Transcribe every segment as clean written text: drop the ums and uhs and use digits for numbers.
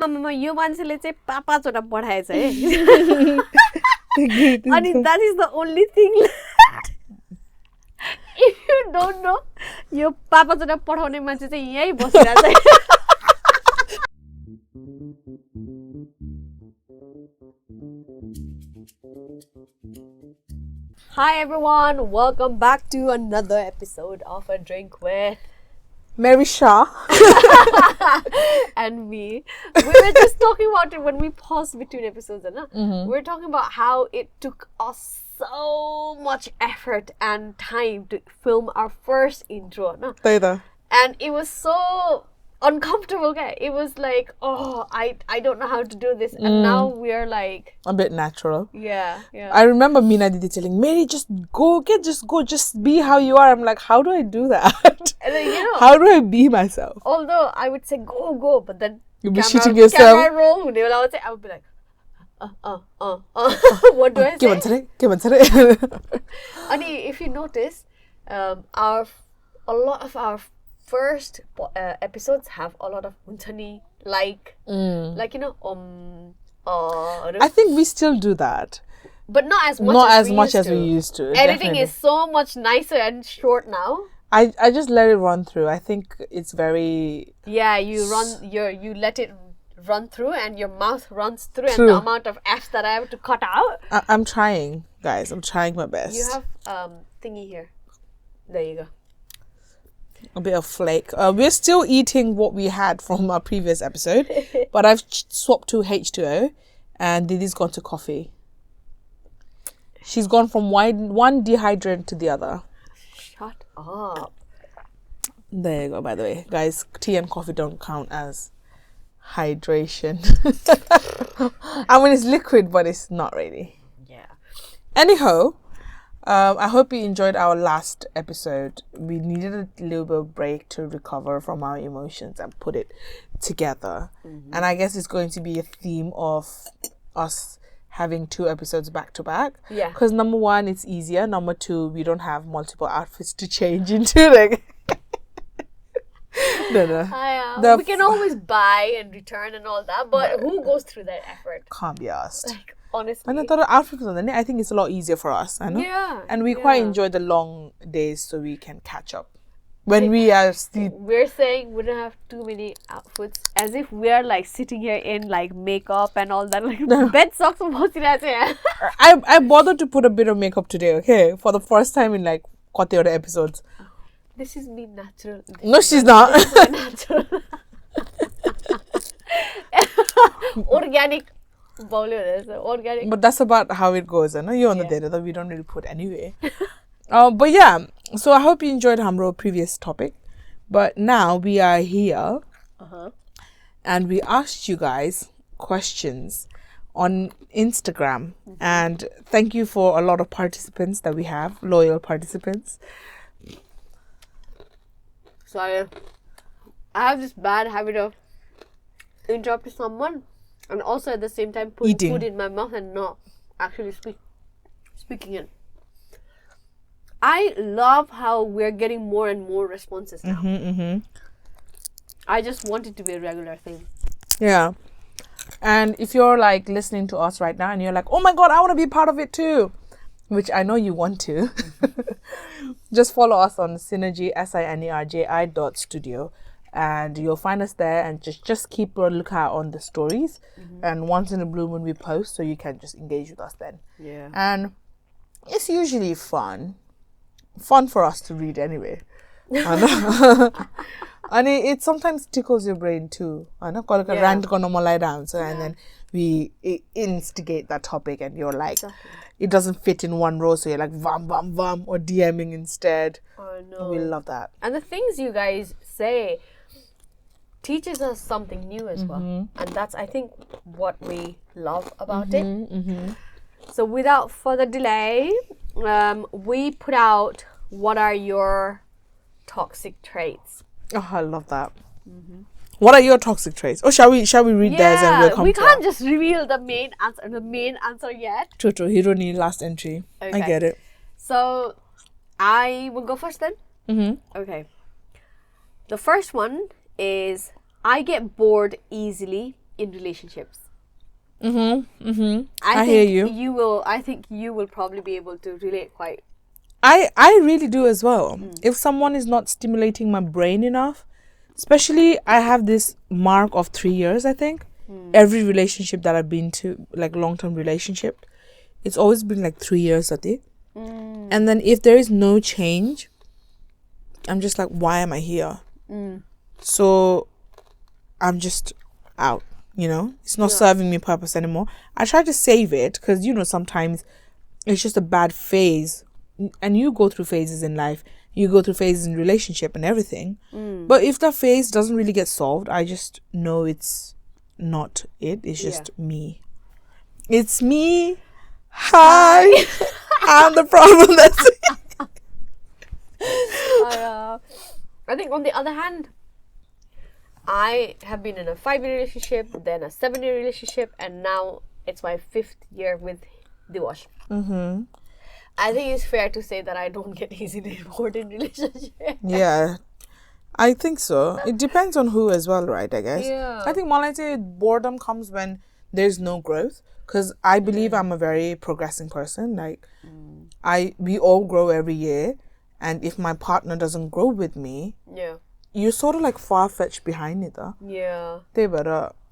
यो मान्छेले चाहिँ 5 वटा पठाएछ है अनि that is the only thing left. If you don't know, यो 5 वटा पठाउने मान्छे चाहिँ यही बसिरहेछ है. Hi everyone, welcome back to another episode of A Drink with Mary Shah and me. We were just talking about it when we paused between episodes, na? We were talking about how it took us so much effort and time to film our first intro, na? And it was so uncomfortable, okay? It was like, oh, I don't know how to do this, and now we're like a bit natural. Yeah. I remember Meena Didi telling Mary, just be how you are. I'm like, how do I do that? And then, how do I be myself? Although I would say go, but then you'll be shooting yourself. Camera roll, I would be like, what do I say? And if you notice, a lot of our first episodes have a lot of untani I think we still do that, but not as much as we used to. Editing definitely. is so much nicer and short now. I just let it run through. I think it's very you let it run through and your mouth runs through. True. And the amount of F's that I have to cut out. I'm trying, guys. I'm trying my best. You have thingy here. There you go. A bit of flake. We're still eating what we had from our previous episode, but I've swapped to H2O and Didi's gone to coffee. She's gone from one dehydrant to the other. Shut up. There you go, by the way. Guys, tea and coffee don't count as hydration. I mean, it's liquid, but it's not really. Yeah. Anyhow, I hope you enjoyed our last episode. We needed a little bit of break to recover from our emotions and put it together. And I guess it's going to be a theme of us having 2 episodes back to back. Yeah. Because number 1, it's easier. Number 2, we don't have multiple outfits to change into. Like, no. We can always buy and return and all that, but who goes through that effort? Can't be asked. Like, honestly. And I thought outfits on the net, I think it's a lot easier for us. I know. Yeah. And we quite enjoy the long days, so we can catch up. When we are still... We're saying we don't have too many outfits, as if we're like sitting here in like makeup and all that. Like bed socks. I bothered to put a bit of makeup today, okay? For the first time in like quite other episodes. This is me natural. No, she's not. Natural. Organic. Organic. But that's about how it goes. I know you're on the data that we don't really put anyway. But yeah, so I hope you enjoyed Hamro's previous topic. But now we are here and we asked you guys questions on Instagram. And thank you for a lot of participants that we have, loyal participants. Sorry, I have this bad habit of interrupting someone and also at the same time putting food in my mouth and not actually speaking it. I love how we're getting more and more responses now. I just want it to be a regular thing. Yeah. And if you're like listening to us right now and you're like, oh my God, I want to be part of it too, which I know you want to, just follow us on Sinerji, SINERJI.studio, and you'll find us there, and just keep a lookout on the stories. And once in a blue moon we post, so you can just engage with us then. Yeah. And it's usually fun for us to read anyway. And it sometimes tickles your brain too. I know, call it a rant lie down. So and then we instigate that topic, and you're like, it doesn't fit in one row, so you're like vam or DMing instead. Oh no, we love that. And the things you guys say teaches us something new as well, and that's I think what we love about it. So without further delay, we put out what are your toxic traits. Oh, I love that. What are your toxic traits? Or shall we read theirs and we'll come we to can't that? just reveal the main answer yet. True. You don't need last entry. Okay. I get it. So I will go first then. Okay. The first one is I get bored easily in relationships. I hear you. I think you will probably be able to relate quite. I really do as well. If someone is not stimulating my brain enough, especially I have this mark of 3 years, I think. Every relationship that I've been to, like long-term relationship, it's always been like 3 years, Ati. And then if there is no change, I'm just like, why am I here? So I'm just out, you know? It's not serving me purpose anymore. I try to save it because, you know, sometimes it's just a bad phase. And you go through phases in life. You go through phases in relationship and everything. But if that phase doesn't really get solved, I just know it's not it. It's just me. It's me. Hi. I'm the problem. That's it. I think on the other hand, I have been in a 5-year relationship, then a 7-year relationship, and now it's my 5th year with Divosh. I think it's fair to say that I don't get easily bored in relationships. Yeah, I think so. It depends on who as well, right? I guess. Yeah. I think Malaita, boredom comes when there's no growth. Because I believe I'm a very progressing person. Like, we all grow every year. And if my partner doesn't grow with me, you're sort of like far-fetched behind it. Yeah.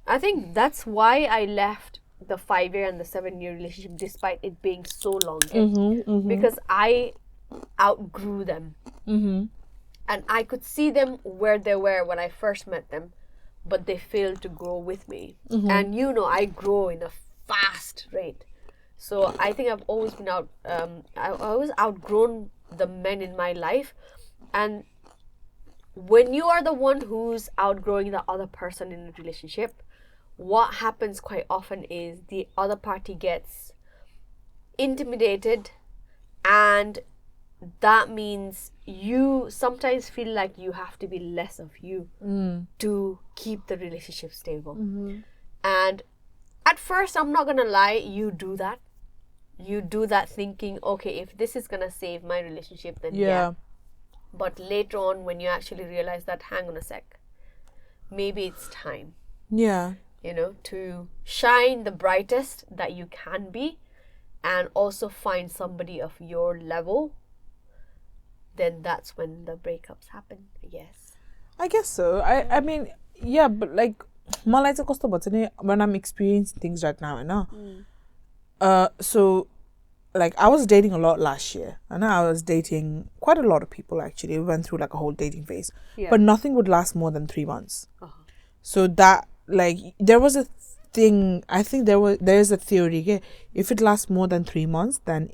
I I think that's why I left the 5-year and the 7-year relationship despite it being so long. Because I outgrew them. And I could see them where they were when I first met them, but they failed to grow with me. And you know, I grow in a fast rate. So I think I've always been I always outgrown the men in my life. And when you are the one who's outgrowing the other person in a relationship, what happens quite often is the other party gets intimidated, and that means you sometimes feel like you have to be less of you to keep the relationship stable. And at first, I'm not gonna lie, you do that. You do that thinking, okay, if this is gonna save my relationship, then yeah. But later on, when you actually realize that, hang on a sec, maybe it's time. Yeah. You know, to shine the brightest that you can be, and also find somebody of your level. Then that's when the breakups happen, I guess. I guess so. I mean, yeah, but like, when I'm experiencing things right now, I know. So, like, I was dating a lot last year. I know I was dating quite a lot of people, actually. We went through, like, a whole dating phase. Yeah. But nothing would last more than 3 months. So that, like, there was a thing, I think there's a theory, yeah? If it lasts more than 3 months, then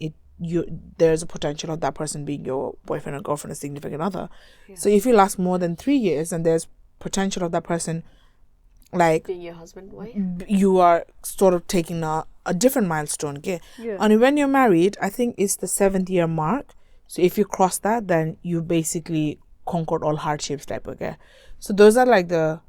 there's a potential of that person being your boyfriend or girlfriend or significant other. Yeah. So if you last more than 3 years, and there's potential of that person, like, being your husband, wife, you are sort of taking a different milestone, okay? Yeah. And when you're married, I think it's the 7th year mark. So if you cross that, then you basically conquered all hardships type, okay? So those are like the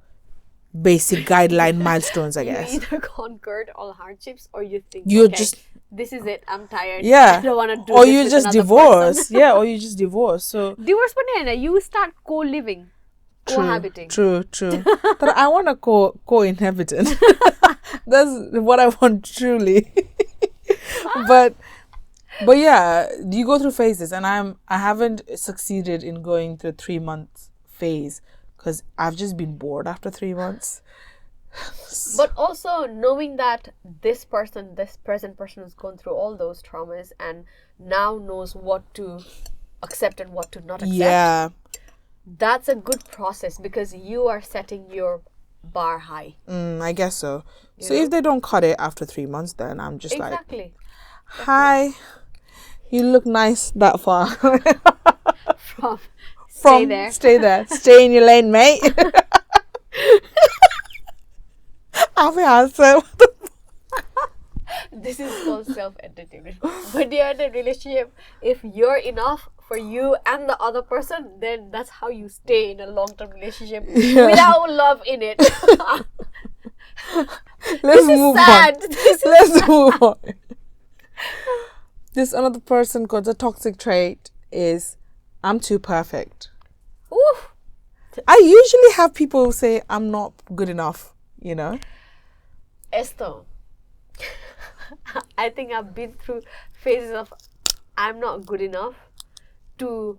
basic guideline milestones, I guess. You either conquered all hardships, or you think, you're okay, just, this is it, I'm tired. Yeah. I don't want to do or this. Or you just divorce. Yeah, or you just divorce. So divorce, but you start co-living. Cohabiting. True. But I want a co-inhabitant. That's what I want, truly. but yeah, you go through phases, and I haven't succeeded in going through 3-month phase because I've just been bored after 3 months. But also knowing that this present person has gone through all those traumas and now knows what to accept and what to not accept. Yeah. That's a good process because you are setting your bar high. I guess so. So if they don't cut it after 3 months, then I'm just exactly. Hi, you look nice that far. Stay there. Stay in your lane, mate. I'll be handsome. This is called self-entertainment. When you're in a relationship, if you're enough for you and the other person, then that's how you stay in a long-term relationship without love in it. Let's move on. This another person got a toxic trait is I'm too perfect. Oof. I usually have people say I'm not good enough, you know. Esther, I think I've been through phases of I'm not good enough to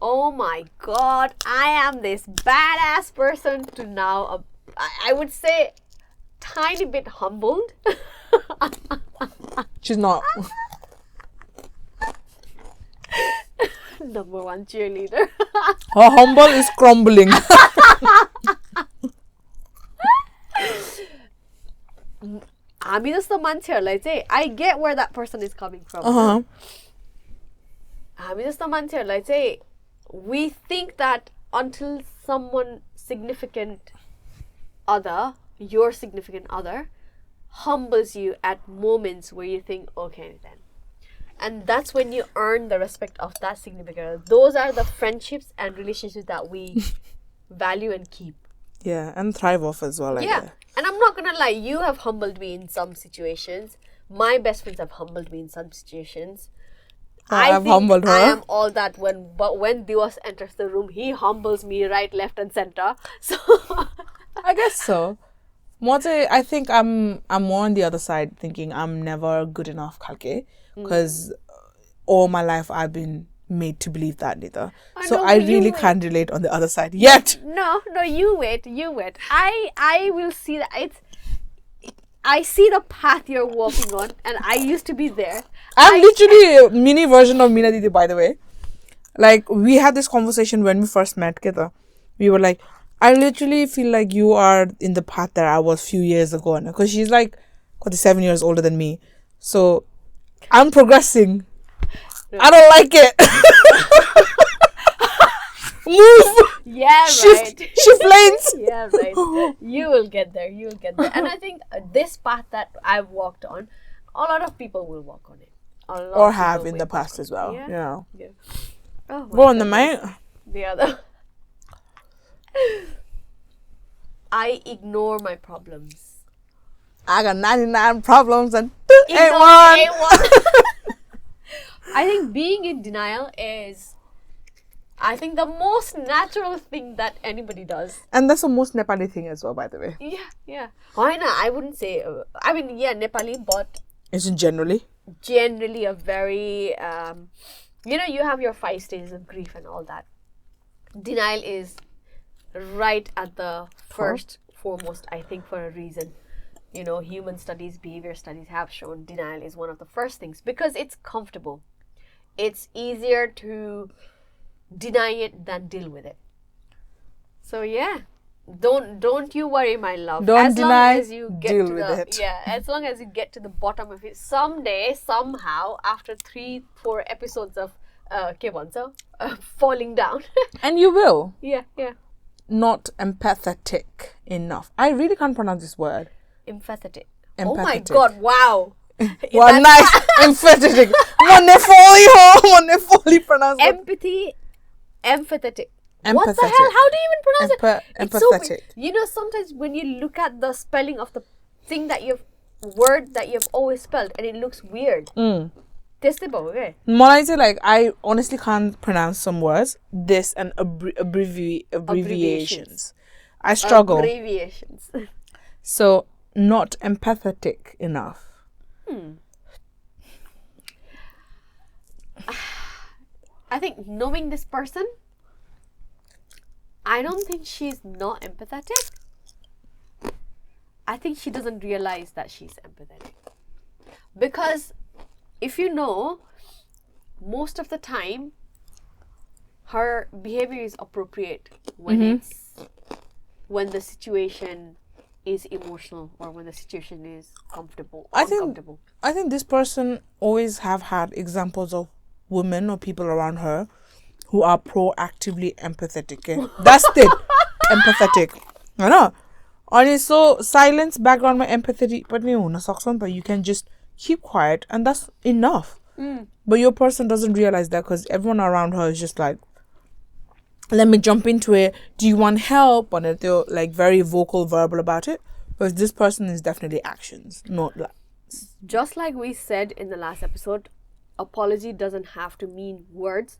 oh my god, I am this badass person to now I would say tiny bit humbled. She's not. Number one cheerleader. Her humble is crumbling. हामी जस्तो मान्छेहरूलाई चाहिँ I get where that person is coming from. हामी जस्तो मान्छेहरूलाई चाहिँ we think that until someone significant other, your significant other, humbles you at moments where you think, okay then. And that's when you earn the respect of that significant other. Those are the friendships and relationships that we value and keep. Yeah, and thrive off as well. Yeah. And I'm not gonna lie, you have humbled me in some situations. My best friends have humbled me in some situations. I've humbled her. I am all that when Diwas enters the room, he humbles me right, left, and center. So I guess so. I think I'm more on the other side, thinking I'm never good enough, Khalke, because all my life I've been made to believe that neither. So I really can't relate on the other side yet. No, you wait. I will see that I see the path you're walking on, and I used to be there. I'm literally a mini version of Meena Didi, by the way. Like, we had this conversation when we first met, Keta. We were like, I literally feel like you are in the path that I was a few years ago. Because she's like 7 years older than me. So, I'm progressing. No. I don't like it. Move. Yeah, shift, right. Shift lanes. Yeah, right. You will get there. And I think this path that I've walked on, a lot of people will walk on it. Or have in the past as well. Yeah. Oh, go on the mate. The other. I ignore my problems. I got 99 problems and ain't one. I think being in denial is, I think, the most natural thing that anybody does. And that's the most Nepali thing as well, by the way. Yeah. Why not? I wouldn't say, Nepali, but... Is it generally? Generally a very, you have your 5 stages of grief and all that. Denial is right at the foremost, I think, for a reason. Human studies, behavior studies have shown denial is one of the first things because it's comfortable. It's easier to deny it than deal with it. So yeah, don't you worry, my love. Don't deny, deal with it. Yeah, as long as you get to the bottom of it, someday, somehow, after 3-4 episodes of falling down. And you will. Yeah. Not empathetic enough. I really can't pronounce this word. Empathetic. Oh my god, wow. Well, nice. Empathetic. One fully pronounce empathy. Empathetic. What the hell? How do you even pronounce it? Empathetic. So, sometimes when you look at the spelling of the word that you've always spelled and it looks weird. Okay? I honestly can't pronounce some words. This and abbreviations. I struggle. Abbreviations. So, not empathetic enough. I think knowing this person, I don't think she's not empathetic. I think she doesn't realize that she's empathetic. Because if you know, most of the time, her behavior is appropriate when when the situation is emotional or when the situation is comfortable or uncomfortable. I think this person always have had examples of women or people around her who are proactively empathetic. That's it. Empathetic. I know. And so silence background my empathy, but you can just keep quiet and that's enough. But your person doesn't realize that because everyone around her is just like, let me jump into it. Do you want help? And they're like very vocal, verbal about it. But this person is definitely actions, not like. Just like we said in the last episode, apology doesn't have to mean words.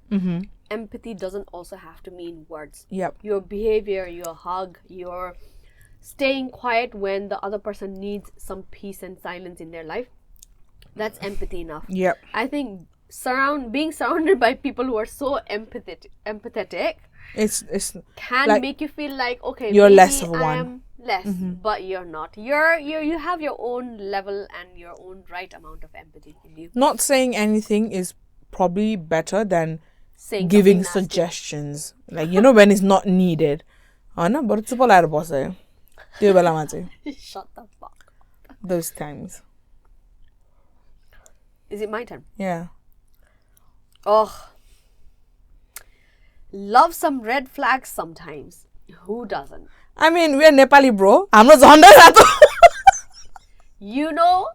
Empathy doesn't also have to mean words. Yep. Your behavior, your hug, your staying quiet when the other person needs some peace and silence in their life. That's empathy enough. Yep. I think being surrounded by people who are so empathetic can like make you feel like, okay, you're maybe less of I one. am less, but you're not. You have your own level and your own right amount of empathy in you. Not saying anything is probably better than Saying giving something nasty. suggestions. Like, you know, when it's not needed. But it's about Shut the fuck up. Those times. Is it my turn? Yeah. Oh. Love some red flags sometimes. Who doesn't? I mean, we're Nepali, bro. I'm not Zonda. You know,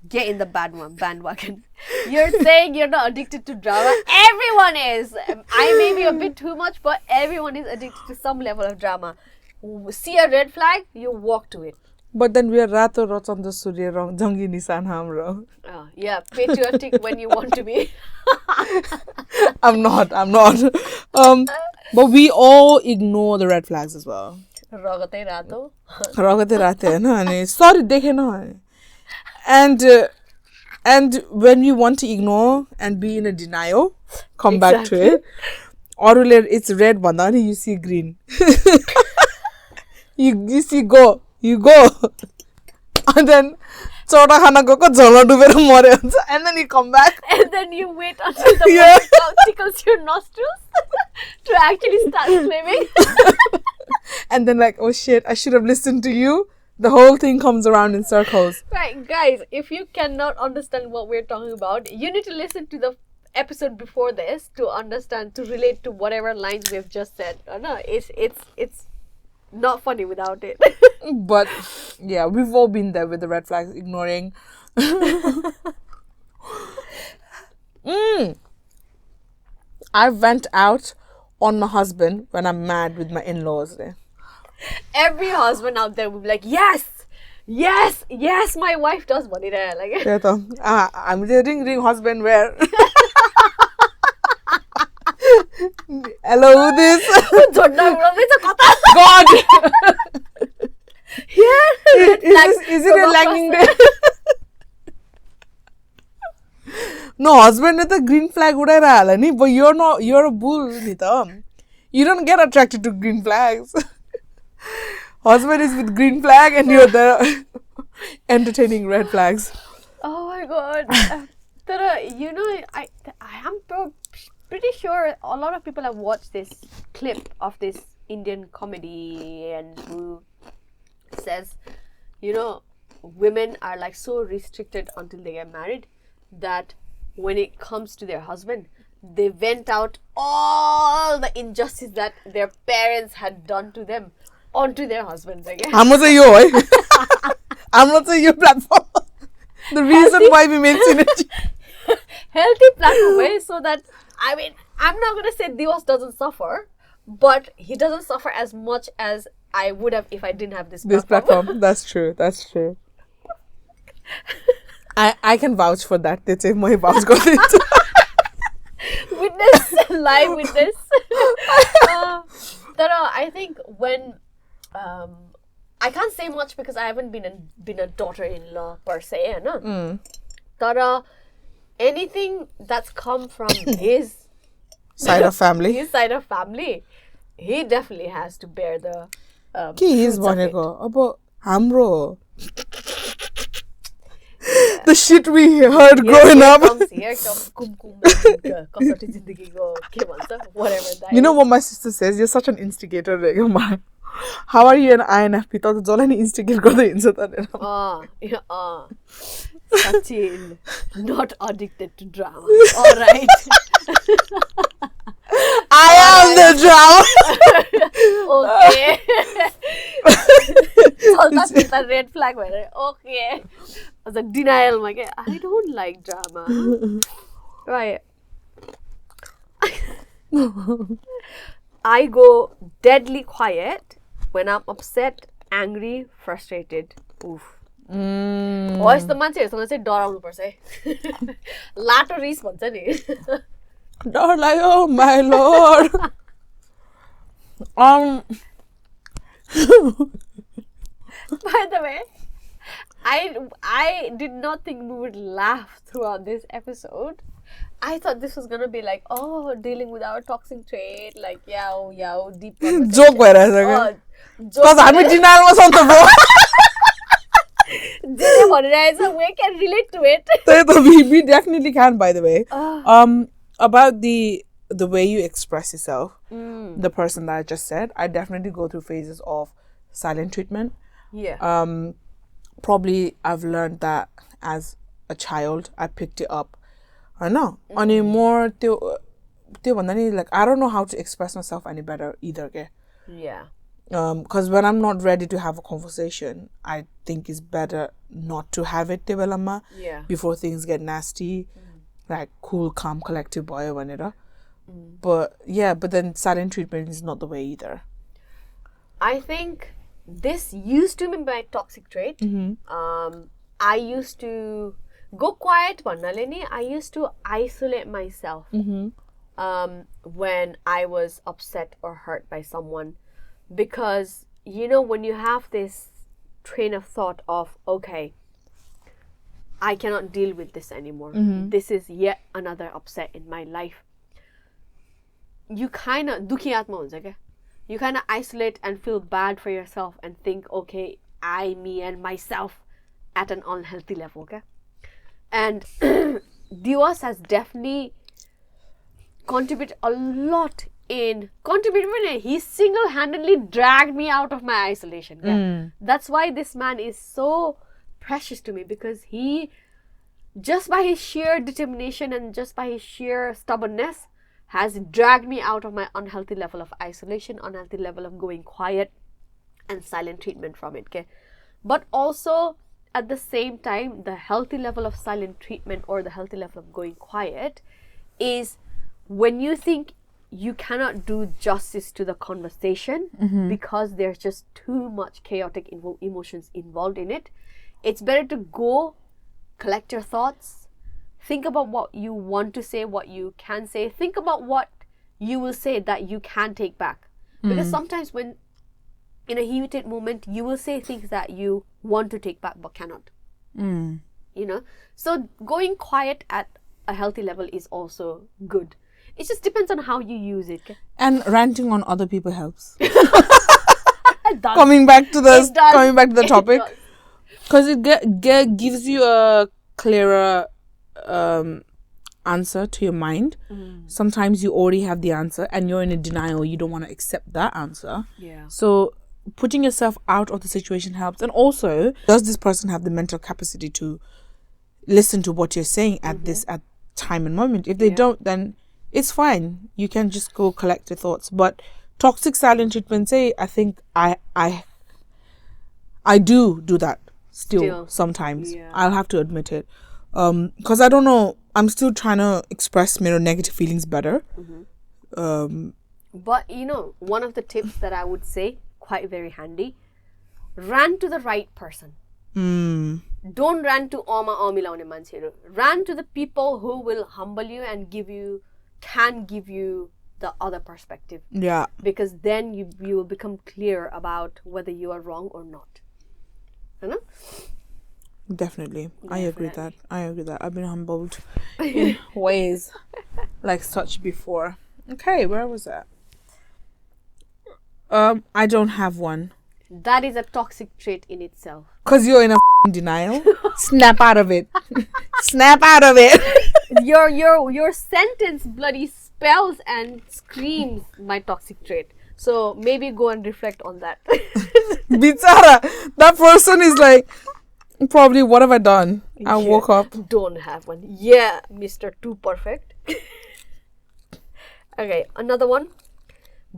get in the bandwagon. You're saying you're not addicted to drama. Everyone is. I may be a bit too much, but everyone is addicted to some level of drama. See a red flag, you walk to it. But then we are Rato Rochanda Surya Rong Jangi Nisan Hamro. Oh, yeah, patriotic when you want to be. I'm not. But we all ignore the red flags as well. Ragate Rato. Ragate Rate, no, sorry, dekhe no. And when we want to ignore and be in a denial, come back to it. Or it's red, but then you see green. you see go. You go. And then chota khana gako jhala dubera mare huncha, and then you come back. And then you wait until the water tickles your nostrils to actually start swimming. And then like, oh shit, I should have listened to you. The whole thing comes around in circles. Right, guys, if you cannot understand what we're talking about, you need to listen to the episode before this to understand, to relate to whatever lines we've just said. No, it's not funny without it. But yeah, we've all been there with the red flags, ignoring. I vent out on my husband when I'm mad with my in-laws. Every husband out there will be like, yes, my wife does what it is. Like, I'm the ring husband where. Hello, this. God. Yeah. Is it a lagging day? No, husband is the green flag but you're a bull. You don't get attracted to green flags. Husband is with green flag and you're there entertaining red flags. Oh my god. You know, I am pretty sure a lot of people have watched this clip of this Indian comedian who says, you know, women are like so restricted until they get married that when it comes to their husband, they vent out all the injustice that their parents had done to them onto their husbands again. I'm not saying you. I'm not saying your platform. The reason why we made Sinerji. Healthy platform way so that, I mean, I'm not going to say Dios doesn't suffer, but he doesn't suffer as much as I would have if I didn't have this platform. That's true. I can vouch for that. Witness, live witness. I think when I can't say much because I haven't been a daughter-in-law per se, no. Anything that's come from his side of family, he definitely has to bear the he's about hamro. The shit we heard growing up. Whatever that you know what my sister says? You're such an instigator. How are you an INFP? Thought it's all an instigate. Sachin, not addicted to drama. Alright. I am the drama. Okay. That's a red flag. Okay. As a denial, I don't like drama. Right. I go deadly quiet when I'm upset, angry, frustrated. Oof. यस्तो मान्छेहरूसँग चाहिँ डराउनु पर्छ है लाटो रिस भन्छ नि डर लाग्यो my lord By the way, I did not think we would laugh throughout this episode. I thought this was gonna be like, oh, dealing with our toxic trait, like yow, deep conversation. Joke with us, okay? Because I'm a denial was on the road. We can relate to it. We definitely can, by the way. About the way you express yourself, the person that I just said, I definitely go through phases of silent treatment. Yeah. Probably I've learned that as a child. I picked it up. I know. On a more like, I don't know how to express myself any better either. Okay? Yeah. Because when I'm not ready to have a conversation, I think it's better not to have it before things get nasty. Like cool, calm, collective boy or whatever. But then silent treatment is not the way either. I think this used to be my toxic trait. I used to go quiet. I used to isolate myself when I was upset or hurt by someone. Because, when you have this train of thought of, okay, I cannot deal with this anymore. This is yet another upset in my life. You kind of you kind of isolate and feel bad for yourself and think, okay, me and myself at an unhealthy level, okay? And Diwas has definitely contributed a lot he single-handedly dragged me out of my isolation. Yeah? That's why this man is so precious to me, because he, just by his sheer determination and just by his sheer stubbornness, has dragged me out of my unhealthy level of isolation, unhealthy level of going quiet and silent treatment from it. Okay? But also, at the same time, the healthy level of silent treatment or the healthy level of going quiet is when you think you cannot do justice to the conversation because there's just too much chaotic emotions involved in it. It's better to go, collect your thoughts, think about what you want to say, what you can say, think about what you will say that you can take back. Because sometimes when in a heated moment, you will say things that you want to take back but cannot. So going quiet at a healthy level is also good. It just depends on how you use it. Okay? And ranting on other people helps. Coming back to the topic, because it gives you a clearer answer to your mind. Sometimes you already have the answer and you're in a denial. You don't want to accept that answer. Yeah. So putting yourself out of the situation helps. And also, does this person have the mental capacity to listen to what you're saying at time and moment? If they don't, then it's fine. You can just go collect your thoughts. But toxic silent treatment, I think I do that still sometimes. Yeah. I'll have to admit it. Because I don't know, I'm still trying to express my negative feelings better. But one of the tips that I would say, quite very handy, run to the right person. Don't run to run to the people who will humble you and can give you the other perspective. Yeah. Because then you will become clear about whether you are wrong or not. Definitely. I agree that. I've been humbled in ways like such before. Okay, where was that? I don't have one. That is a toxic trait in itself. Because you're in a denial. Snap out of it. Snap out of it. Your sentence bloody spells and screams my toxic trait. So maybe go and reflect on that. Bitara, that person is like, probably, what have I done? I woke up. Don't have one. Yeah, Mr. Too Perfect. Okay, another one.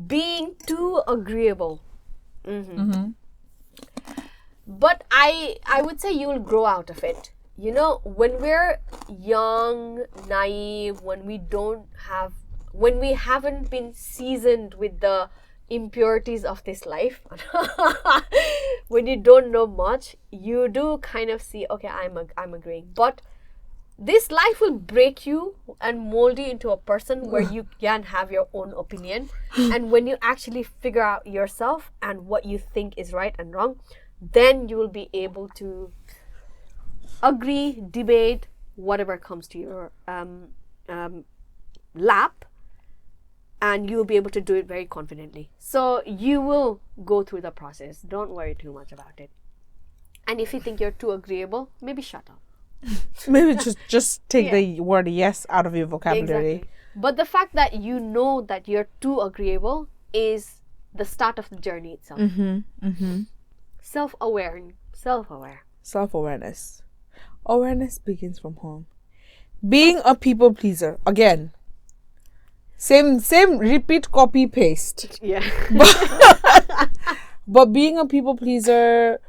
Being too agreeable. But I would say you will grow out of it. When we're young, naive, when we haven't been seasoned with the impurities of this life, when you don't know much, you do kind of see, okay, I'm agreeing. But this life will break you and mold you into a person where you can have your own opinion. And when you actually figure out yourself and what you think is right and wrong, then you will be able to agree, debate, whatever comes to your lap, and you'll be able to do it very confidently. So you will go through the process. Don't worry too much about it. And if you think you're too agreeable, maybe shut up. Maybe just take the word yes out of your vocabulary. Exactly. But the fact that you know that you're too agreeable is the start of the journey itself. Self-awareness. Awareness begins from home. Being a people pleaser, again, same repeat, copy, paste. Yeah. But being a people pleaser,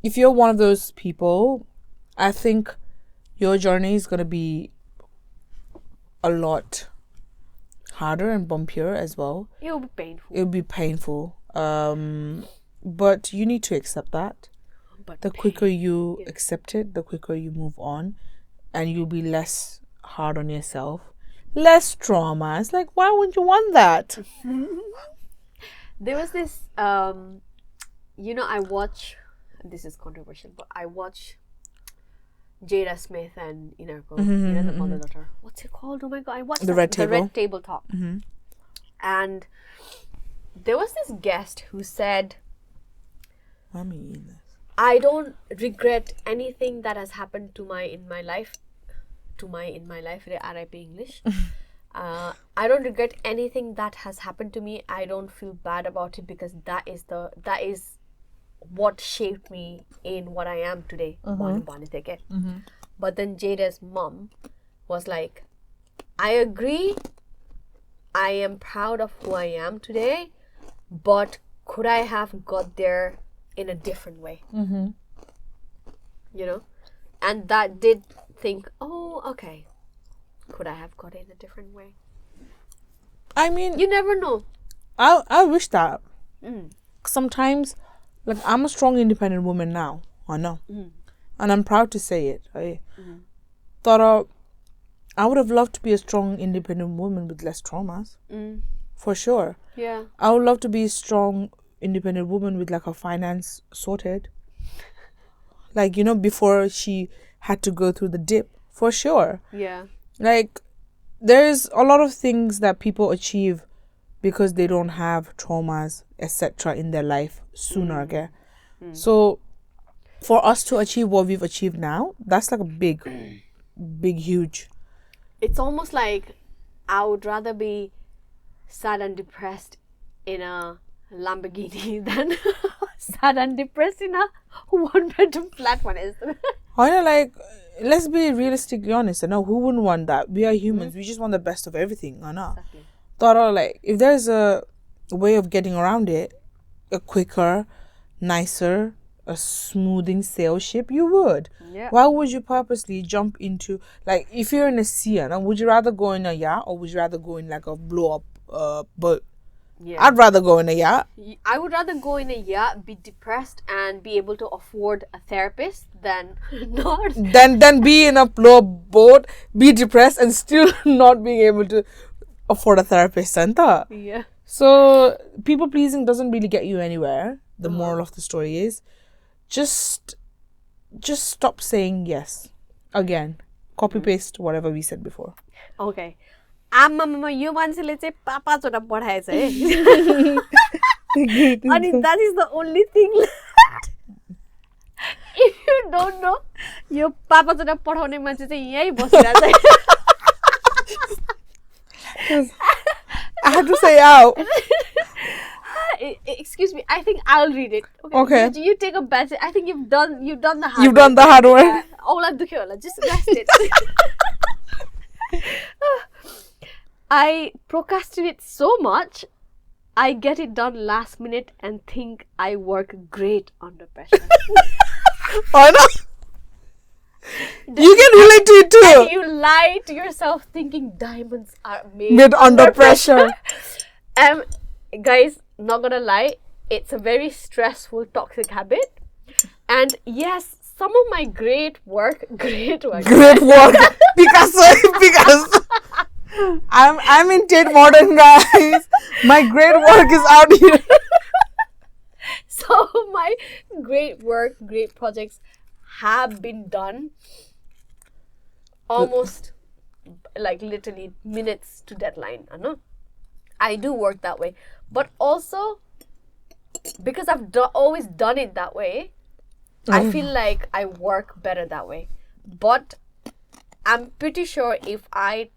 if you're one of those people, I think your journey is going to be a lot harder and bumpier as well. It'll be painful. It'll be painful. But you need to accept that. But The quicker you accept it, the quicker you move on, and you'll be less hard on yourself, less trauma. It's like, why wouldn't you want that? There was this, I watch, this is controversial, but I watch Jada Smith and Inerko, the mother-daughter. What's it called? Oh my God, I watched The Red Table. The Red Table Talk. And there was this guest who said, I don't regret anything that has happened to my in my life, RIP English. I don't regret anything that has happened to me. I don't feel bad about it because that is what shaped me in what I am today. But then Jada's mom was like, I agree, I am proud of who I am today, but could I have got there in a different way? And that did think, oh, okay, could I have got it in a different way? I mean, you never know. I wish that. Sometimes, like, I'm a strong, independent woman now. I know. And I'm proud to say it. I thought I would have loved to be a strong, independent woman with less traumas. For sure. Yeah. I would love to be a strong, independent woman with, like, her finance sorted. Like, before she had to go through the dip. For sure. Yeah. Like, there's a lot of things that people achieve because they don't have traumas, etc. in their life sooner. Okay? So, for us to achieve what we've achieved now, that's like a big, huge. It's almost like I would rather be sad and depressed in a Lamborghini than sad and depressed in a one-bedroom flat one is. I know, like, let's be realistically honest. I know, who wouldn't want that? We are humans. We just want the best of everything. I know. Exactly. Thought, like, if there's a way of getting around it, a quicker, nicer, a smoothing sail ship, you would. Yeah. Why would you purposely jump into, like, if you're in a sea, would you rather go in a yacht or would you rather go in, like, a blow up boat? Yeah. I'd rather go in a yacht. I would rather go in a yacht, be depressed, and be able to afford a therapist than not. Then be in a blow up boat, be depressed, and still not being able to afford a therapist center. Yeah. So people pleasing doesn't really get you anywhere. The moral of the story is just stop saying yes. Again, copy paste whatever we said before. Okay. आमामा यो मान्छेले चाहिँ पापाचोटा पठाएछ है अनि that is the only thing left. If you don't know, यो पापाचोटा पठाउने मान्छे चाहिँ यही बसिरहेछ I had to say out. Excuse me, I think I'll read it. Okay. You take a bet. I think you've done the hard work. You've done the hard work. Ola dukhyo hola, just rest it. I procrastinate so much, I get it done last minute and think I work great under pressure. I know. You can relate to it too. And you lie to yourself thinking diamonds are made under pressure. Guys, not gonna lie, it's a very stressful, toxic habit. And yes, some of my great work. Picasso. I'm in Tate Modern, guys. My great work is out here. So my great work, great projects have been done almost like literally minutes to deadline. I know I do work that way, but also because I've always done it that way, I feel like I work better that way. But I'm pretty sure if I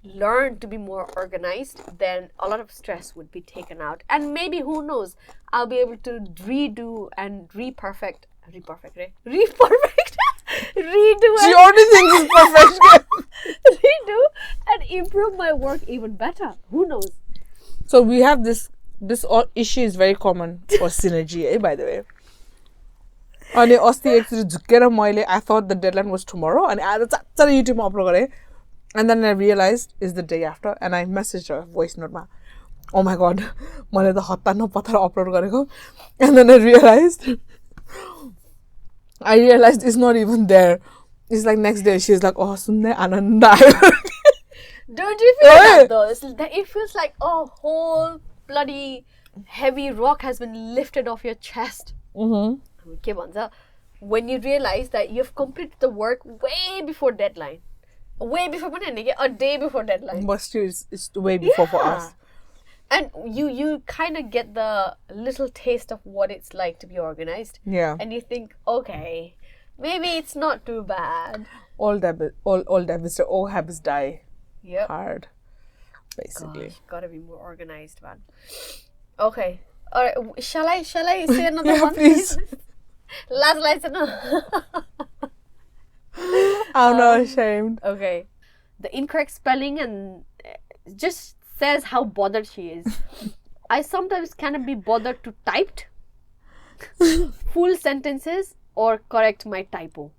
learn to be more organized, then a lot of stress would be taken out, and maybe, who knows, I'll be able to redo and redo She already thinks it's perfection. redo and improve my work even better. Who knows? So we have this issue is very common for Sinerji, by the way. And I thought the deadline was tomorrow, and I YouTube upload. And then I realized it's the day after, and I messaged her voice note. Oh my god, I upload. And then I realized it's not even there. It's like next day she's like, oh, sunne ananda. Don't you feel that though? It feels like a whole bloody heavy rock has been lifted off your chest. When you realize that you've completed the work way before deadline. Way before, a day before deadline. But still, it's way before for us. And you kind of get the little taste of what it's like to be organized. Yeah. And you think, okay, maybe it's not too bad. All habits die. Yep. Hard. Basically. Gosh, gotta be more organized, man. Okay. Alright, shall I say another one? Please. Last lesson. I'm not ashamed. Okay. The incorrect spelling and just says how bothered she is. I sometimes cannot be bothered to type full sentences or correct my typo.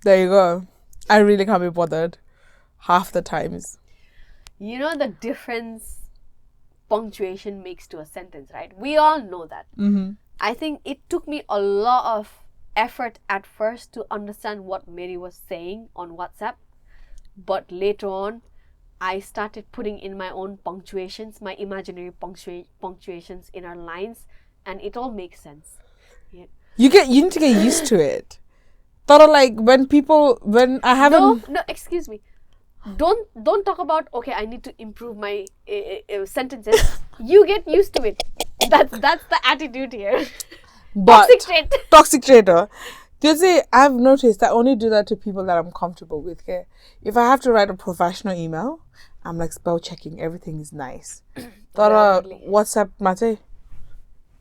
There you go. I really can't be bothered half the times. You know the difference punctuation makes to a sentence, right? We all know that. I think it took me a lot of effort at first to understand what Mary was saying on WhatsApp, but later on I started putting in my own punctuations, my imaginary punctuations in our lines, and it all makes sense. Yeah. You need to get used to it. Thought like when I haven't. No, excuse me. Don't talk about, okay, I need to improve my sentences. You get used to it. That's the attitude here. But Toxic trait. You see, I've noticed I only do that to people that I'm comfortable with. Okay? If I have to write a professional email, I'm like spell checking. Everything is nice. WhatsApp mate.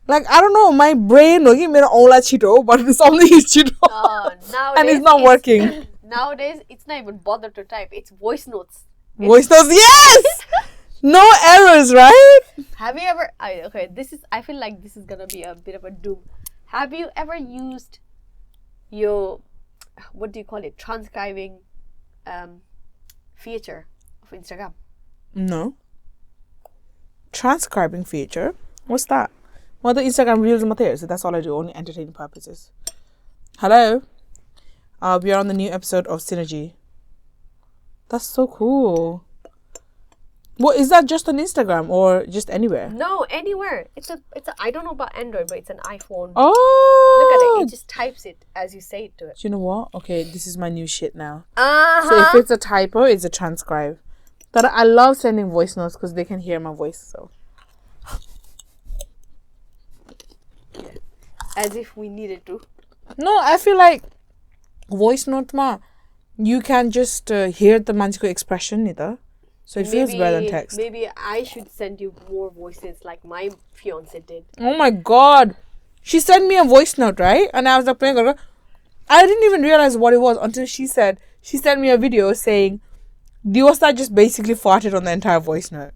Like, I don't know, my brain but it's only chito. And it's not working. Nowadays, it's not even bothered to type. It's voice notes. Voice notes, yes! No errors, right? Have you ever... I feel like this is going to be a bit of a doom. Have you ever used your... What do you call it? Transcribing feature of Instagram? No. Transcribing feature? What's that? Well, the Instagram Reels material, so that's all I do, only entertaining purposes. Hello? We are on the new episode of Sinerji. That's so cool. What is that? Just on Instagram or just anywhere? No, anywhere. It's a. I don't know about Android, but it's an iPhone. Oh, look at it. It just types it as you say it to it. Do you know what? Okay, this is my new shit now. Uh-huh. So if it's a typo, it's a transcribe. But I love sending voice notes because they can hear my voice. So. Yeah. As if we needed to. No, I feel like voice note you can just hear the manjiko expression either. So it feels better than text. Maybe I should send you more voices like my fiance did. Oh my god. She sent me a voice note, right? And I was like playing. I didn't even realize what it was until she sent me a video saying Diosa just basically farted on the entire voice note.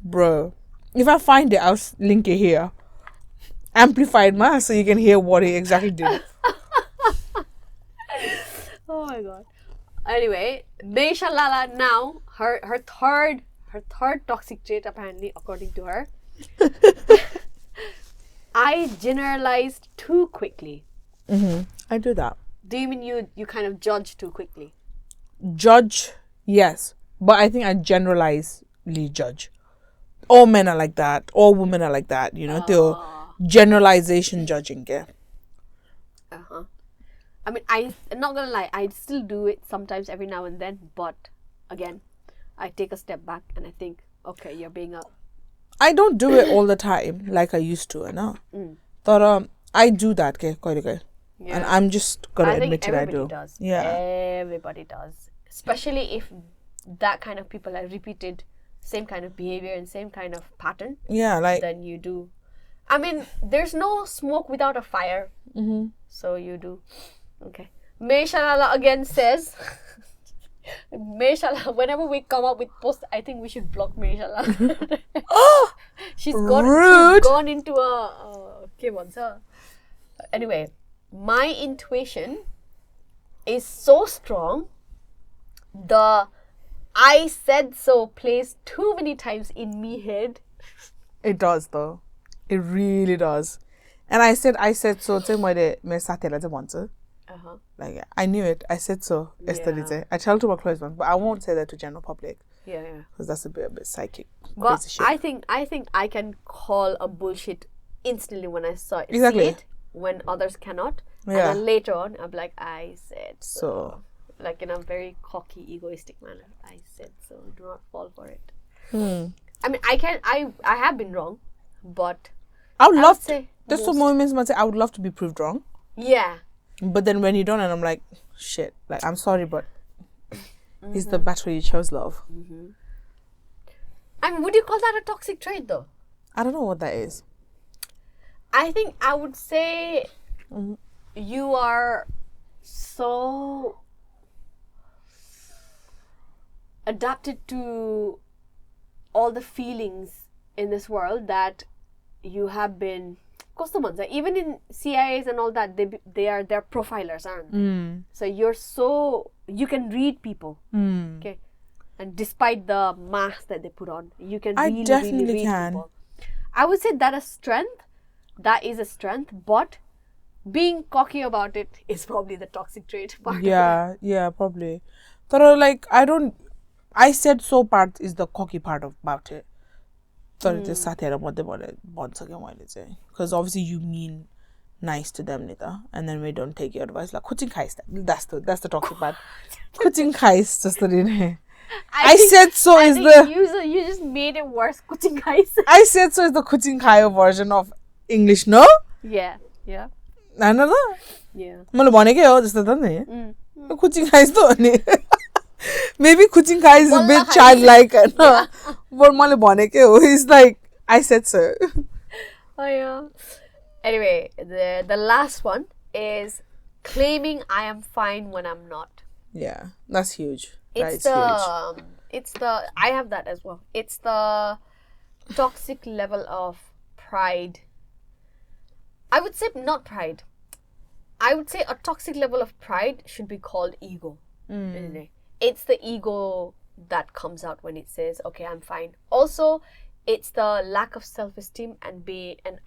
Bro. If I find it, I'll link it here. Amplified so you can hear what he exactly did. Oh my god. Anyway, Meisha Lala now, her third toxic trait apparently, according to her. I generalized too quickly. I do that. Do you mean you kind of judge too quickly? Judge, yes. But I think I generalizely judge. All men are like that. All women are like that. You know, they're generalization judging. Yeah. I mean, I'm not gonna lie. I still do it sometimes, every now and then. But again, I take a step back and I think, okay, you're being a. I don't do it all the time like I used to. No. But I do that. Okay, quite okay. Yeah. And I'm just gonna admit it. I do. Everybody does. Yeah. Everybody does. Especially if that kind of people are repeated same kind of behavior and same kind of pattern. Yeah, like. Then you do. I mean, there's no smoke without a fire. So you do. Okay. May Shalala again says, May Shalala, whenever we come up with post, I think we should block May Shalala. She's gone into a. Okay, what's her? Anyway, my intuition is so strong. The I said so plays too many times in me head. It does though. It really does. And I said so. Like I knew it. I said so yesterday. I tell to my close ones, but I won't say that to general public. Yeah. Because that's a bit psychic. But shit. I think I can call a bullshit instantly when I see it when others cannot. Yeah. And then later on, I'm like, I said So. Like in a very cocky, egoistic manner. I said so. Do not fall for it. I mean, I have been wrong, but I would love to. There's some moments when I say I would love to be proved wrong. Yeah. But then when you don't, and I'm like, shit. Like, I'm sorry, but it's the battle you chose, love. I mean, would you call that a toxic trait, though? I don't know what that is. I think I would say you are so adapted to all the feelings in this world that you have been customers. Even in CIAs and all that, they're profilers, aren't they? So you can read people. Okay. And despite the mask that they put on, you can really read people. I would say that is a strength, but being cocky about it is probably the toxic trait part. Yeah, probably. But like, I said so part is the cocky part about it. Because obviously you mean nice to them later, and then we don't take your advice. Like, that's the toxic part. I said so is the. You just made it worse. I said so is the kutinkai version of English, no? Yeah. I don't know. Yeah. Maybe kutinkai is a bit childlike, no? But he's like, I said so. Oh yeah. Anyway, the last one is claiming I am fine when I'm not. Yeah, that's huge. It's the I have that as well. It's the toxic level of pride. I would say not pride. I would say a toxic level of pride should be called ego. Isn't it? It's the ego that comes out when it says, okay, I'm fine. Also, it's the lack of self-esteem and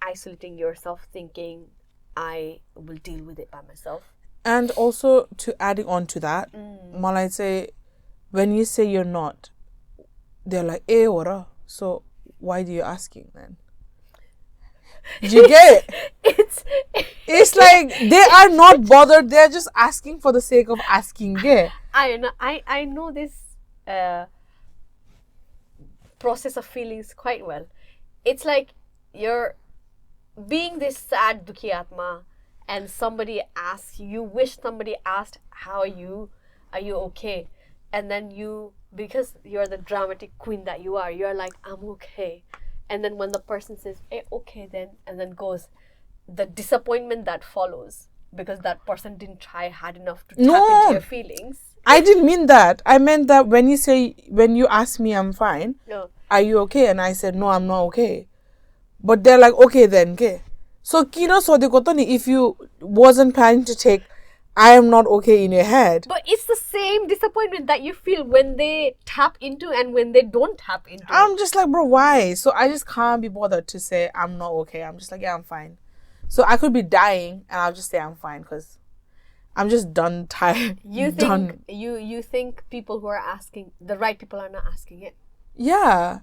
isolating yourself, thinking I will deal with it by myself. And also, to adding on to that, Malay say, when you say you're not, they're like, ora. So why do you asking then? Do you get it? It's like they are not bothered. They're just asking for the sake of asking. Yeah. I know this process of feelings quite well. It's like you're being this sad dukhi atma, and somebody asks you wish somebody asked, how are you okay? And then because you're the dramatic queen that you're like, I'm okay. And then when the person says, hey, okay then, and then goes, the disappointment that follows because that person didn't try hard enough to tap into your feelings. I didn't mean that. I meant that when you ask me I'm fine, are you okay? And I said, no, I'm not okay. But they're like, okay then, okay. So, if you wasn't planning to take I am not okay in your head. But it's the same disappointment that you feel when they tap into and when they don't tap into. I'm just like, bro, why? So I just can't be bothered to say I'm not okay. I'm just like, yeah, I'm fine. So I could be dying and I'll just say I'm fine because I'm just done, tired. You think you think people who are asking, the right people are not asking it? Yeah.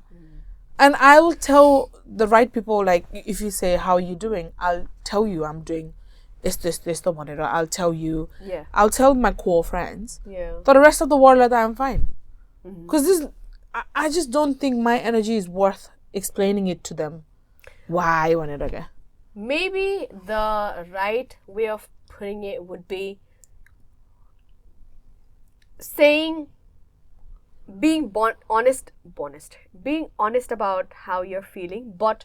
And I'll tell the right people, like, if you say, how are you doing? I'll tell you I'm doing this, the monitor. I'll tell you. Yeah. I'll tell my core friends. Yeah. For the rest of the world, that I'm fine. Because I just don't think my energy is worth explaining it to them. Why, monitor? Maybe the right way of putting it would be being honest about how you're feeling, but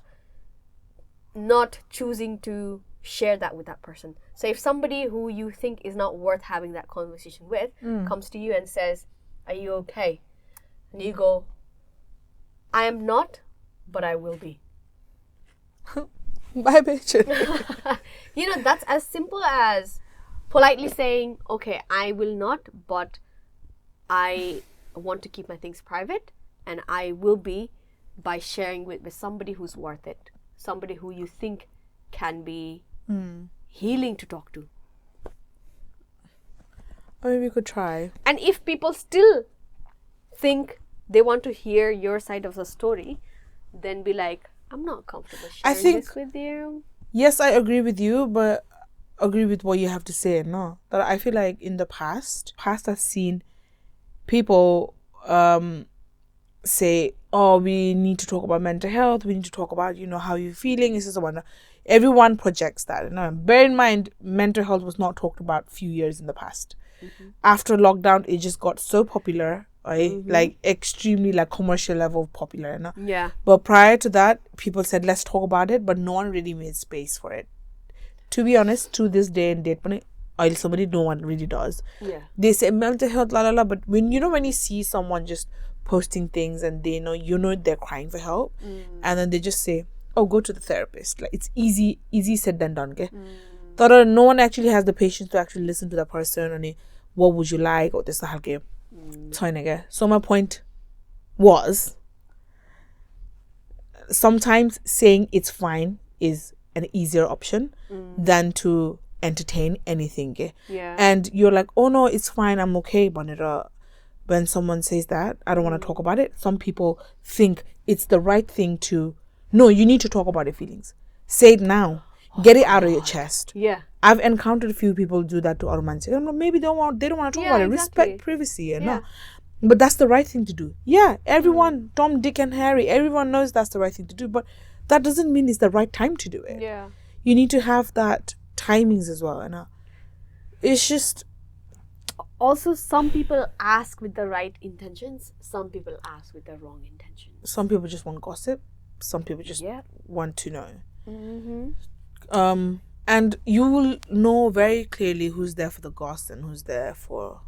not choosing to share that with that person. So if somebody who you think is not worth having that conversation with comes to you and says, are you okay? And you go, I am not, but I will be. Bye, bitch. That's as simple as politely saying, okay, I will not, but I want to keep my things private, and I will be by sharing with somebody who's worth it, somebody who you think can be healing to talk to. Or maybe we could try. And if people still think they want to hear your side of the story, then be like, I'm not comfortable sharing this with you. Yes, I agree with you, but agree with what you have to say. No, that I feel like in the past I've seen people say, oh, we need to talk about mental health, we need to talk about, how you're feeling. This is the one. Everyone projects that. Bear in mind, mental health was not talked about a few years in the past. After lockdown, it just got so popular, right? Like extremely like commercial level popular. Yeah. But prior to that, people said, let's talk about it, but no one really made space for it. To be honest, to this day and date, no one really does. Yeah. They say mental health, but when you see someone just posting things and they know they're crying for help, and then they just say, oh, go to the therapist. Like, it's easy said than done. Okay? No one actually has the patience to actually listen to that person and what would you like or this so my point was, sometimes saying it's fine is an easier option than to entertain anything. Yeah. And you're like, oh no, it's fine, I'm okay, Bonita. When someone says that, I don't want to talk about it. Some people think it's the right thing to, no, you need to talk about your feelings. Say it now. Get it out of your chest. Yeah. I've encountered a few people do that to romantic. Maybe they don't want to talk about it. Exactly. Respect privacy. But that's the right thing to do. Yeah, everyone, Tom, Dick and Harry, everyone knows that's the right thing to do. But that doesn't mean it's the right time to do it. Yeah. You need to have that timings as well. It's just... Also, some people ask with the right intentions. Some people ask with the wrong intentions. Some people just want gossip. Some people just want to know. And you will know very clearly who's there for the gossip and who's there for,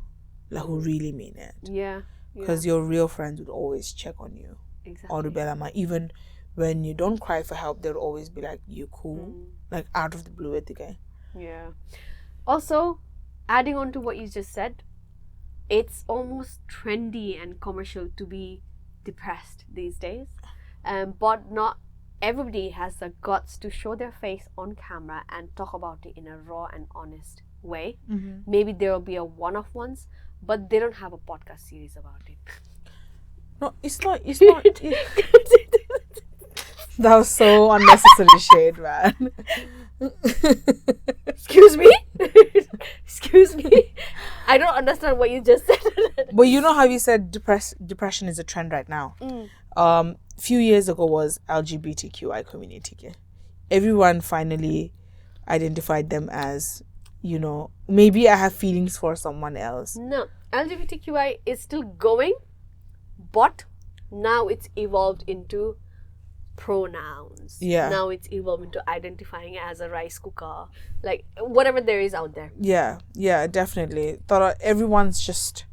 like, who really mean it. Yeah. Because your real friends would always check on you. Exactly. Or to be like, even when you don't cry for help, they'll always be like, you cool? Like, out of the blue at the guy. Yeah. Also, adding on to what you just said, it's almost trendy and commercial to be depressed these days. But not everybody has the guts to show their face on camera and talk about it in a raw and honest way. Maybe there will be a one-off ones, but they don't have a podcast series about it. No, it's not. That was so unnecessary shade, man. Excuse me? Excuse me? I don't understand what you just said. But you know how you said depression is a trend right now? Few years ago was LGBTQI community. Everyone finally identified them as, maybe I have feelings for someone else. No, LGBTQI is still going, but now it's evolved into pronouns. Yeah. Now it's evolved into identifying as a rice cooker, like whatever there is out there. Yeah, definitely. Thought everyone's just,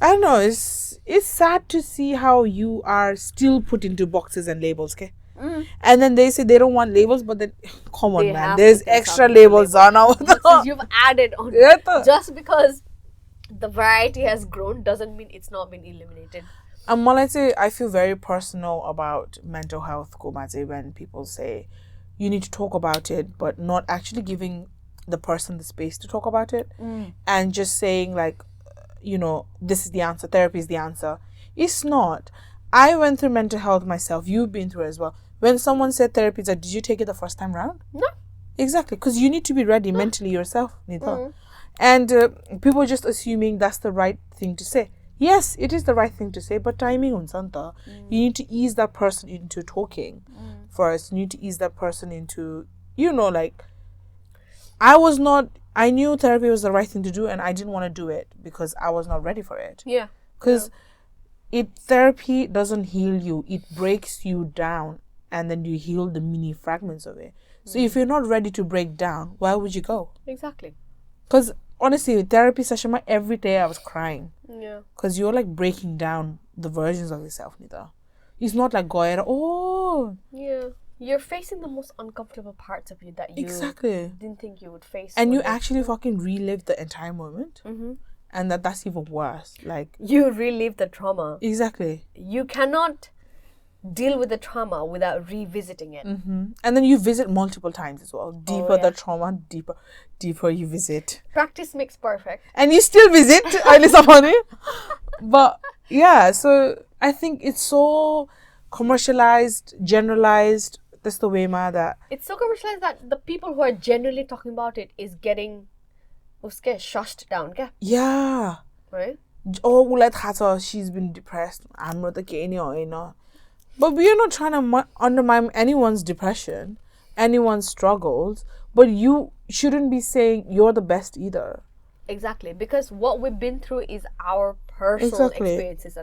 I don't know, it's sad to see how you are still put into boxes and labels, okay? And then they say they don't want labels, but then, come on, man, there's extra labels on now. You've added on. Just because the variety has grown doesn't mean it's not been eliminated. And I feel very personal about mental health, when people say, you need to talk about it, but not actually giving the person the space to talk about it, and just saying like, this is the answer, therapy is the answer. It's not. I went through mental health myself. You've been through it as well. When someone said therapy, it's like, did you take it the first time round? No. Exactly, because you need to be ready mentally yourself, Nita. And people just assuming that's the right thing to say. Yes, it is the right thing to say, but timing on Santa. You need to ease that person into talking first. You need to ease that person into, like, I knew therapy was the right thing to do, and I didn't want to do it because I was not ready for it. Yeah. Because therapy doesn't heal you. It breaks you down, and then you heal the mini fragments of it. So if you're not ready to break down, why would you go? Exactly. Because honestly, therapy session, every day I was crying. Yeah. Because you're like breaking down the versions of yourself, Nita. It's not like going, Yeah. You're facing the most uncomfortable parts of you that you didn't think you would face. And you actually fucking relive the entire moment. And that's even worse. Like, you relive the trauma. Exactly. You cannot deal with the trauma without revisiting it. And then you visit multiple times as well. Deeper the trauma, deeper you visit. Practice makes perfect. And you still visit. But yeah, so I think it's so commercialized, generalized. That's the way that it's so commercialized that the people who are genuinely talking about it is getting shushed down. Yeah. Right? She's been depressed. I'm not the But we are not trying to undermine anyone's depression, anyone's struggles. But you shouldn't be saying you're the best either. Exactly. Because what we've been through is our personal experiences.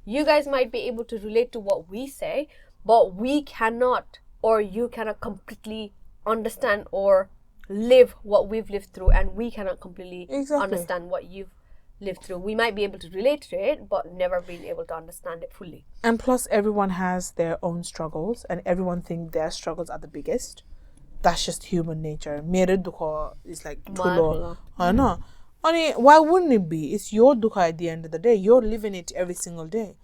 You guys might be able to relate to what we say, but we cannot, or you cannot completely understand or live what we've lived through, and we cannot completely understand what you've lived through. We might be able to relate to it, but never being able to understand it fully. And plus, everyone has their own struggles, and everyone thinks their struggles are the biggest. That's just human nature. Mere dukha is like tulo. I know. Why wouldn't it be? It's your dukha at the end of the day. You're living it every single day.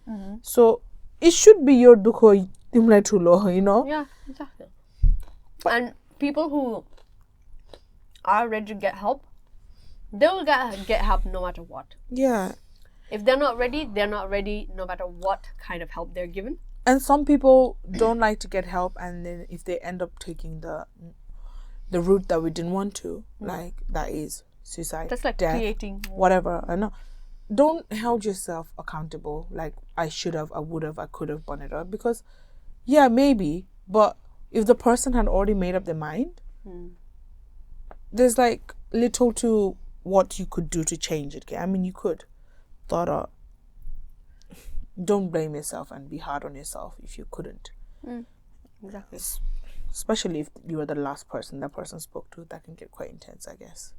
So it should be your dukha tulo, Yeah, exactly. And people who are ready to get help, they will get help no matter what. Yeah. If they're not ready, they're not ready no matter what kind of help they're given. And some people don't like to get help, and then if they end up taking the route that we didn't want to, like that is suicide, that's like death, creating whatever. I know. Don't hold yourself accountable. Like, I should have, I would have, I could have done it up, because yeah, maybe, but if the person had already made up their mind, there's like little to what you could do to change it. I mean, you could thought don't blame yourself and be hard on yourself if you couldn't. Exactly. Especially if you were the last person that person spoke to. That can get quite intense, I guess.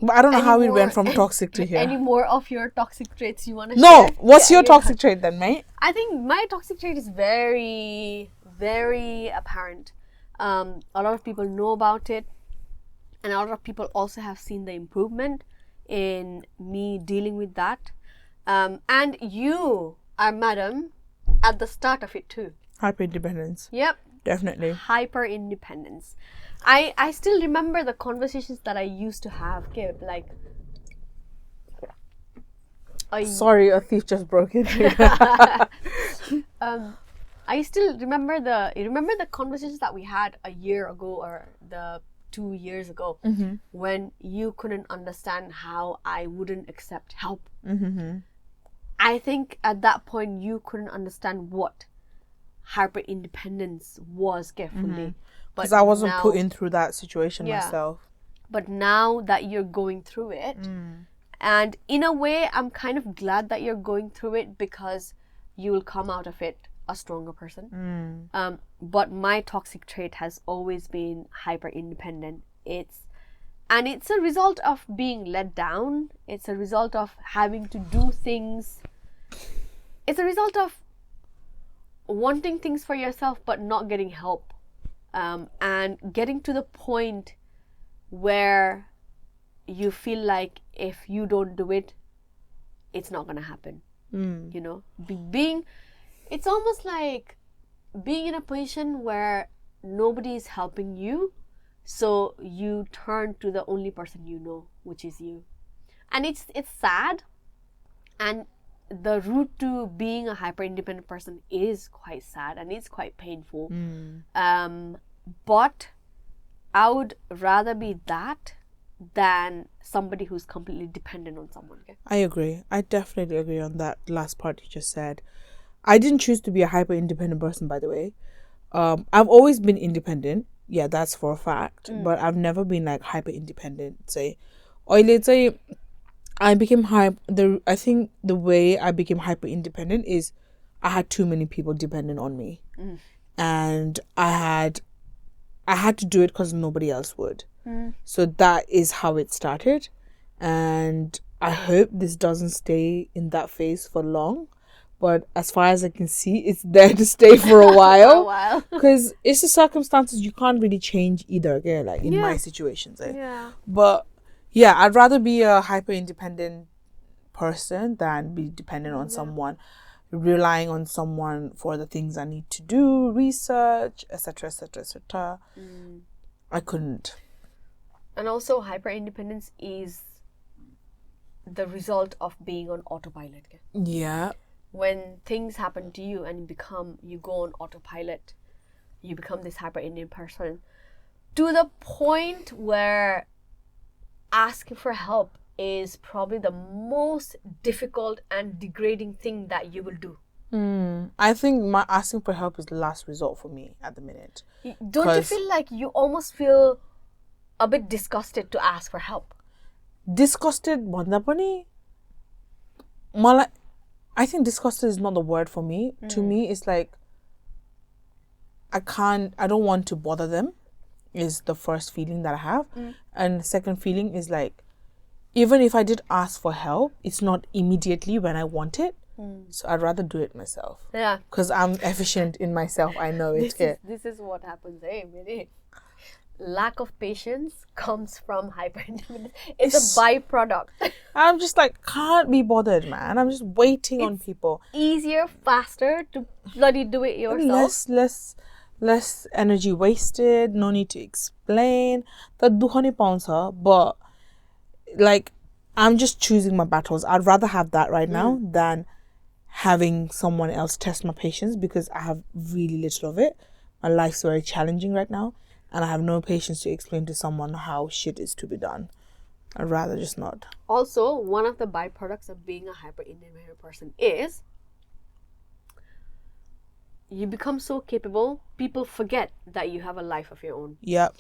But I don't know how we went from toxic to here. Any more of your toxic traits you want to share? No, what's your toxic trait then, mate? I think my toxic trait is very, very apparent. A lot of people know about it, and a lot of people also have seen the improvement in me dealing with that. And you are, madam, at the start of it too. Hyper-independence. Yep. Definitely. Hyper-independence. I still remember the conversations that I used to have, like... Sorry, a thief just broke in. I still remember the conversations that we had a year ago, or the 2 years ago, when you couldn't understand how I wouldn't accept help. I think at that point you couldn't understand what hyper-independence was fully. Because I wasn't put in through that situation myself. But now that you're going through it, and in a way I'm kind of glad that you're going through it, because you will come out of it a stronger person. But my toxic trait has always been hyper-independent. It's a result of being let down. It's a result of having to do things. It's a result of wanting things for yourself but not getting help, and getting to the point where you feel like if you don't do it, it's not gonna happen. You know, it's almost like being in a position where nobody is helping you, so you turn to the only person you know, which is you. And it's sad, and the route to being a hyper independent person is quite sad and it's quite painful. But I would rather be that than somebody who's completely dependent on someone. Okay? I agree. I definitely agree on that last part you just said. I didn't choose to be a hyper independent person, by the way. I've always been independent. Yeah, that's for a fact. But I've never been like hyper independent. Say, or let's say I became I think the way I became hyper independent is I had too many people dependent on me, and I had to do it because nobody else would. So that is how it started, and I hope this doesn't stay in that phase for long. But as far as I can see, it's there to stay for a while. Because it's the circumstances you can't really change either. Okay, like in my situations. Yeah. But yeah, I'd rather be a hyper independent person than be dependent on someone, relying on someone for the things I need to do, research, etc., etc., etc. I couldn't. And also, hyper independence is the result of being on autopilot. Okay? Yeah. When things happen to you and you go on autopilot, you become this hyper independent person to the point where asking for help is probably the most difficult and degrading thing that you will do. I think my asking for help is the last resort for me at the minute. Don't you feel like you almost feel a bit disgusted to ask for help? Disgusted? I think disgusted is not the word for me. To me, it's like I don't want to bother them is the first feeling that I have. And the second feeling is like, even if I did ask for help, it's not immediately when I want it. So I'd rather do it myself. Yeah. Because I'm efficient in myself. I know it. This is what happens, really. Lack of patience comes from hyper-independence. It's a byproduct. I'm just like, can't be bothered, man. I'm just waiting on people. Easier, faster to bloody do it yourself. Less energy wasted. No need to explain. That dukhani paunsa, but like, I'm just choosing my battles. I'd rather have that right now than having someone else test my patience, because I have really little of it. My life's very challenging right now, and I have no patience to explain to someone how shit is to be done. I'd rather just not. Also, one of the byproducts of being a hyper-independent person is you become so capable, people forget that you have a life of your own. Yep.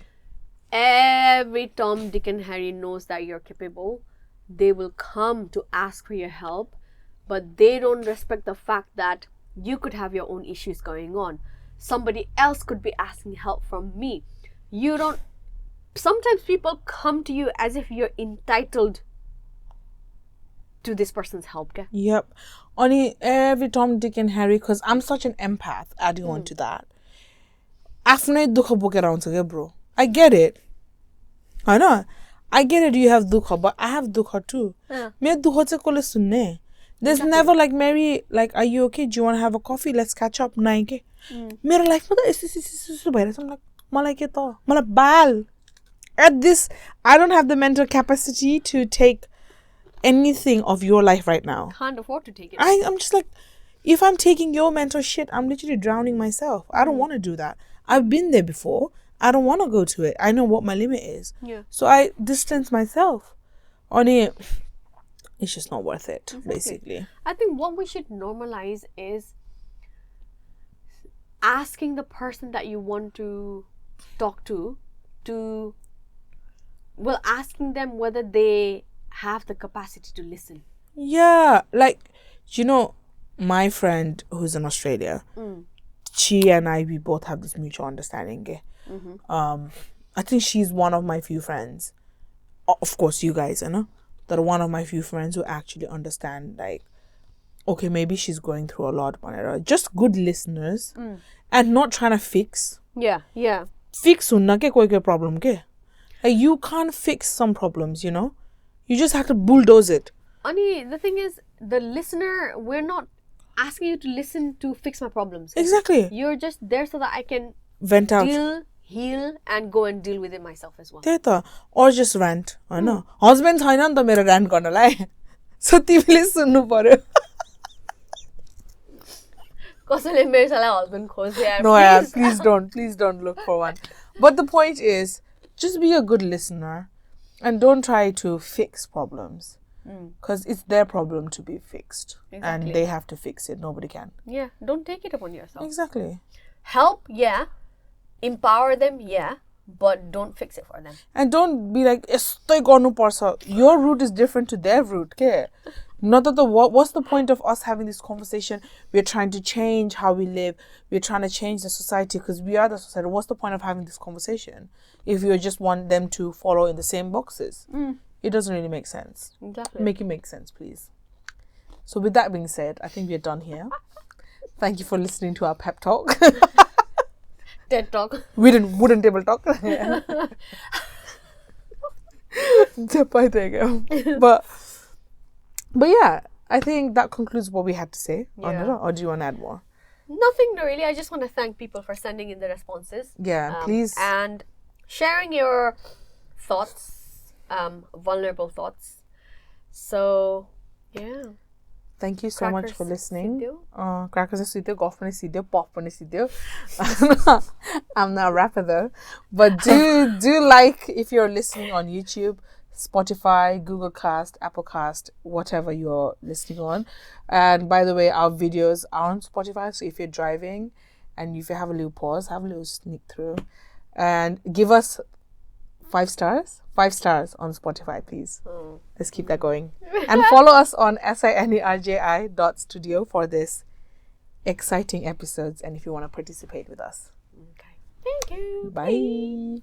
Every Tom, Dick and Harry knows that you're capable. They will come to ask for your help, but they don't respect the fact that you could have your own issues going on. Somebody else could be asking help from me. Sometimes people come to you as if you're entitled to this person's help. Okay? Yep. Only every Tom, Dick and Harry, because I'm such an empath, adding on to that. Bro. I get it. I know. I get it, you have dukha, but I have dukha too. There's never like, Mary, like, are you okay? Do you want to have a coffee? Let's catch up. Mera life, I'm like, malakito. Bal. At this, I don't have the mental capacity to take anything of your life right now. Can't afford to take it. I'm just like, if I'm taking your mental shit, I'm literally drowning myself. I don't want to do that. I've been there before. I don't want to go to it. I know what my limit is. Yeah. So I distance myself. On it, it's just not worth it, basically. I think what we should normalize is asking the person that you want to talk to, asking them whether they have the capacity to listen. Yeah. Like, my friend who's in Australia, she and I, we both have this mutual understanding. I think she's one of my few friends. Of course, you guys, that are one of my few friends who actually understand, like, okay, maybe she's going through a lot, just good listeners, and not trying to fix. Yeah. Fix unna ke koi problem ke. Like, you can't fix some problems, you just have to bulldoze it. Ani, the thing is, the listener, we're not asking you to listen to fix my problems. Exactly. You're just there so that I can Vent out. heal and go and deal with it myself as well. त्यही त or just rant हैन husband छैन नि त मेरो rant गर्नलाई सो तिमीले सुन्नु पर्यो कसैले मेरो साला husband खोज्यो यार No, yeah, please don't look for one. But the point is, just be a good listener and don't try to fix problems. Because it's their problem to be fixed. Exactly. And they have to fix it. Nobody can. Yeah, don't take it upon yourself. Exactly. Help, yeah. Empower them, yeah. But don't fix it for them. And don't be like, your route is different to their route. Okay? Not that what's the point of us having this conversation? We're trying to change how we live. We're trying to change the society because we are the society. What's the point of having this conversation if you just want them to follow in the same boxes? It doesn't really make sense. Exactly. Make it make sense, please. So with that being said, I think we're done here. Thank you for listening to our pep talk. TED talk. Wooden table talk. But yeah, I think that concludes what we had to say on it. Or do you want to add more? Nothing really. I just want to thank people for sending in the responses. Yeah, please. And sharing your thoughts, vulnerable thoughts. So, yeah. Thank you so much for listening. Crackers are golf pop I'm not a rapper though. But do like if you're listening on YouTube, Spotify, Google Cast, Apple Cast, whatever you're listening on. And by the way, our videos are on Spotify. So if you're driving and if you have a little pause, have a little sneak through. And give us 5 stars. 5 stars on Spotify, please. Let's keep that going. And follow us on sinerji.studio for this exciting episodes and if you want to participate with us. Okay. Thank you. Bye.